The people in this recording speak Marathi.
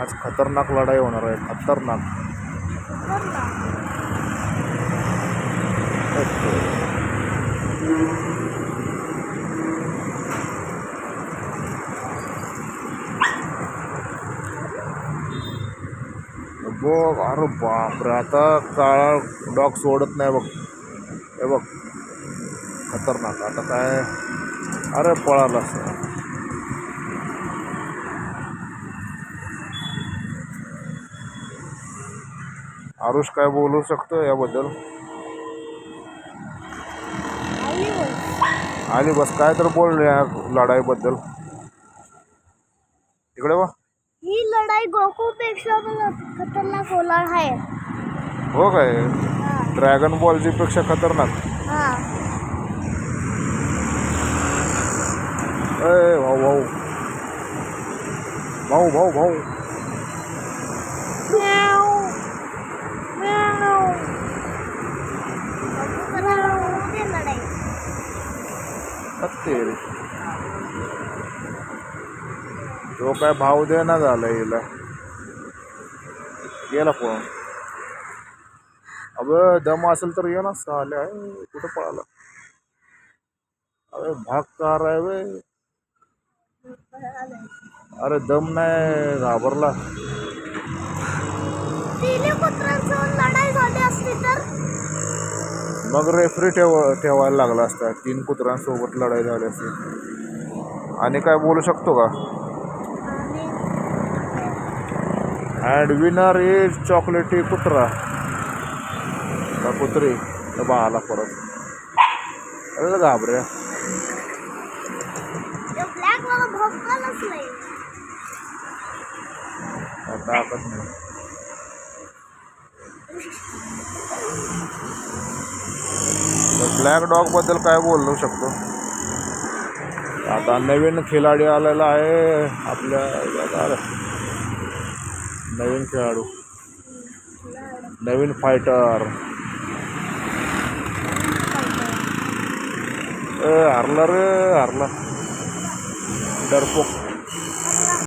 आज खतरनाक लढाई होणार आहे, खतरनाक. बघ, अरे बापरे, आता काळा डॉग सोडत नाही बघ. हे बघ, खतरनाक. आता काय, अरे पळाला. आरुष काय बोलू शकतो याबद्दल? आली बस, काय तर बोल या लढाईबद्दल. इकडे वा. ही लढाई गोकूपेक्षा खतरनाक होणार आहे. हो काय? ड्रॅगन बॉलची पेक्षा खतरनाक. ए भाऊ भाऊ भाऊ भाऊ भाऊ तेरे तो काय भाव देना झाला हिला, गेला पळून. अब दम असेल तर ये ना साले. आहे कुठं पळाला? अरे भाग का रहा है वे? अरे दम नाही, घाबरला. लढाई झाली असती तर मग रेफरी ठेवायला लागला असता. 3 कुत्र्यांसोबत लढाई झाली असती. आणि काय बोलू शकतो का? अँड विनर इज चॉकलेटी कुत्रा का कुत्री. डबा आला परत. अरे घाबऱ्या. ब्लॅक वाला भोकालच नाही. ताकद नाही. ब्लॅक डॉग बद्दल काय बोलू शकतो? आता नवीन खिलाडी आलेला आहे आपल्या जगात. नवीन खेळाडू, नवीन फायटर. हरला रे, हरला. डरपोक.